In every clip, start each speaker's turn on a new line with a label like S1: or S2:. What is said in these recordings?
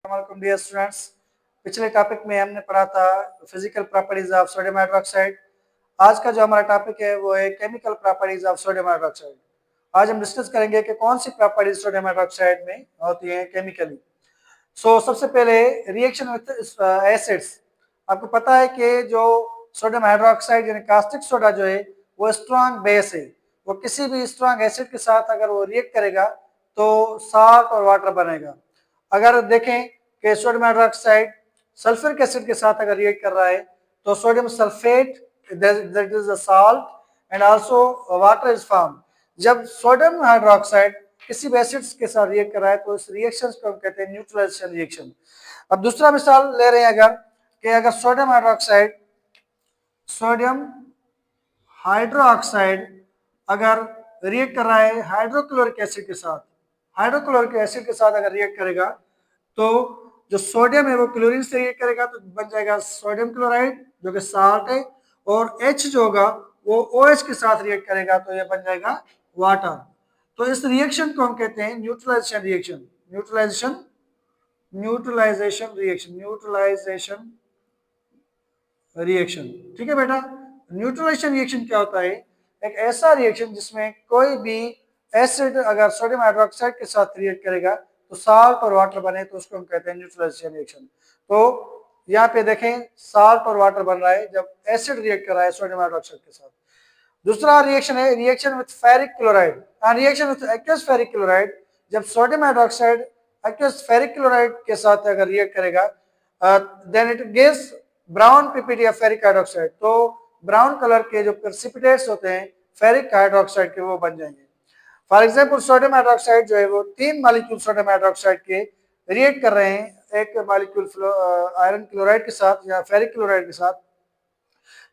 S1: अस्सलाम dear students. पिछले topic में हमने पढ़ा था physical properties of sodium hydroxide. आज का जो हमारा टॉपिक है वो है chemical properties of sodium hydroxide. आज हम डिस्कस करेंगे कि कौन सी प्रॉपर्टीज सोडियम हाइड्रोक्साइड में होती हैं केमिकली। सबसे पहले रिएक्शन विद एसिड्स। आपको पता है कि जो सोडियम हाइड्रोक्साइड यानी कास्टिक सोडा जो है वो स्ट्रॉन्ग बेस है। वो किसी भी स्ट्रॉन्ग एसिड के साथ अगर वो रिएक्ट करेगा तो साल्ट और वाटर बनेगा। अगर देखें कि सोडियम हाइड्रोक्साइड सल्फ्यूरिक एसिड के साथ अगर रिएक्ट कर रहा है तो sodium sulphate that is a salt and also water is form. जब सोडियम हाइड्रोक्साइड किसी भी एसिड्स के साथ रिएक्ट कर रहा है तो इस रिएक्शन को हम कहते हैं न्यूट्रलाइजेशन रिएक्शन। अब दूसरा मिसाल ले रहे हैं अगर सोडियम हाइड्रोक्साइड अगर रिएक्ट कर रहा है हाइड्रोक्लोरिक एसिड के साथ, हाइड्रोक्लोरिक एसिड के साथ अगर रिएक्ट करेगा तो जो सोडियम है वो क्लोरीन से रिएक्ट करेगा तो बन जाएगा सोडियम क्लोराइड जो कि साल्ट है, और H जो होगा वो OH के साथ रिएक्ट करेगा तो ये बन जाएगा वाटर। तो इस रिएक्शन को हम कहते हैं न्यूट्रलाइजेशन रिएक्शन। Neutralisation reaction. ठीक है बेटा। न्यूट्रलाइजेशन रिएक्शन क्या होता है? एक ऐसा रिएक्शन जिसमें कोई भी एसिड अगर सोडियम हाइड्रोक्साइड के साथ रिएक्ट करेगा तो साल्ट और वाटर बने तो उसको हम कहते हैं न्यूट्रलाइजेशन रिएक्शन। तो यहाँ पे देखें साल्ट और वाटर बन रहा है जब एसिड रिएक्ट कर रहा है सोडियम हाइड्रोक्साइड के साथ। दूसरा रिएक्शन है reaction with ferric chloride. Reaction with aqueous ferric chloride, जब sodium hydroxide aqueous ferric chloride के साथ अगर रिएक्ट करेगा then it gives brown PPT of ferric hydroxide. तो ब्राउन कलर के जो प्रेसिपिटेट्स होते हैं फेरिक हाइड्रोक्साइड के वो बन जाएंगे। फॉर एग्जांपल सोडियम हाइड्रोक्साइड जो है वो 3 मॉलिक्यूल सोडियम हाइड्रोक्साइड के रिएक्ट कर रहे हैं, एक मॉलिक्यूल आयरन क्लोराइड के साथ या फेरिक क्लोराइड के साथ,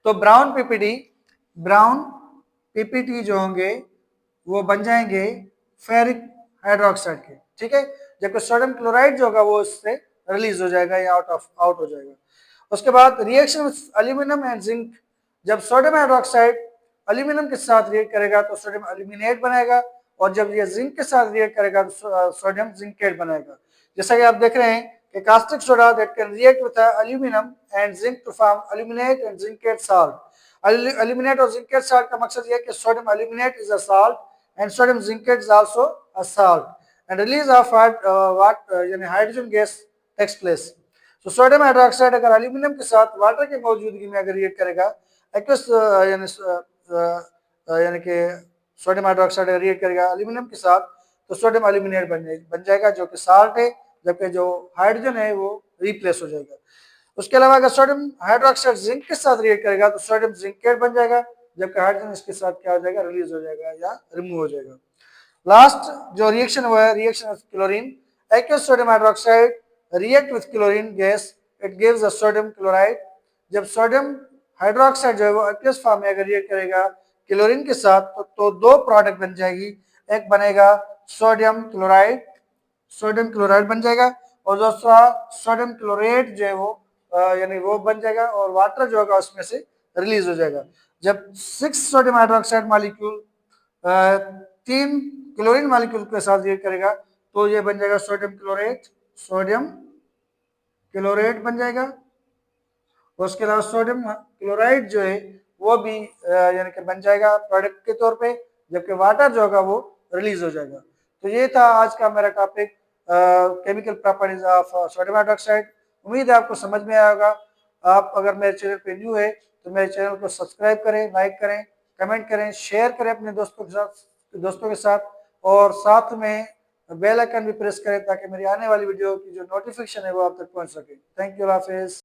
S1: तो ब्राउन पीपीटी जो होंगे वो बन जाएंगे फेरिक हाइड्रोक्साइड के। ठीक है। जबकि सोडियम क्लोराइड जो होगा वो इससे रिलीज हो जाएगा या आउट हो जाएगा। उसके बाद reaction with aluminium and zinc, जब सोडियम हाइड्रोक्साइड एल्यूमिनियम के साथ रिएक्ट करेगा तो सोडियम एल्यूमिनेट बनेगा, और जब ये जिंक के साथ रिएक्ट करेगा तो सोडियम जिंकेट बनेगा। जैसा कि आप देख रहे हैं कि caustic soda that can react with aluminum and zinc to form aluminate and zincate salt। aluminate और zincate salt का मकसद यह है कि sodium aluminate is a salt and sodium zincate is also a salt and release of यानी hydrogen gas takes place। तो sodium hydroxide अगर aluminium के साथ वाटर की मौजूदगी में अगर रिएक्ट करेगा एक्वस यानी कि सोडियम हाइड्रोक्साइड रिएक्ट करेगा एल्यूमिनियम के साथ तो सोडियम एल्यूमिनेट बन जाएगा जो कि साल्ट है, जबकि जो हाइड्रोजन है वो रिप्लेस हो जाएगा। उसके अलावा अगर सोडियम हाइड्रोक्साइड जिंक के साथ रिएक्ट करेगा तो सोडियम जिंकेट बन जाएगा, जबकि हाइड्रोजन इसके साथ क्या हो जाएगा, रिलीज हो जाएगा या रिमूव हो जाएगा। लास्ट जो रिएक्शन हुआ है reaction with chlorine. Aqueous sodium hydroxide react with chlorine gas, it gives a sodium chloride. जब सोडियम हाइड्रोक्साइड जो है वो एक्वस फॉर्म में अगर रिएक्ट करेगा क्लोरीन के साथ तो दो प्रोडक्ट बन जाएगी, एक बनेगा सोडियम क्लोराइड बन जाएगा, और दूसरा सोडियम क्लोरेट जो है वो यानी वो बन जाएगा, और वाटर जो होगा उसमें से रिलीज हो जाएगा। जब 6 sodium hydroxide molecule 3 chlorine molecule के साथ रिएक्ट करेगा तो ये बन जाएगा सोडियम क्लोरेट बन जाएगा। उसके अलावा सोडियम क्लोराइड जो है वो भी यानी कि बन जाएगा प्रोडक्ट के तौर पे, जबकि वाटर जो होगा वो रिलीज हो जाएगा। तो ये था आज का मेरा topic chemical properties of sodium hydroxide. उम्मीद है आपको समझ में आया होगा। आप अगर मेरे चैनल पे न्यू है तो मेरे चैनल को सब्सक्राइब करें, लाइक करें, कमेंट करें, शेयर करें अपने दोस्तों के साथ, और साथ में बेल आइकन भी प्रेस करें ताकि मेरी आने वाली वीडियो की जो नोटिफिकेशन है वो आप तक पहुंच सके। Thank you, Allah Hafiz.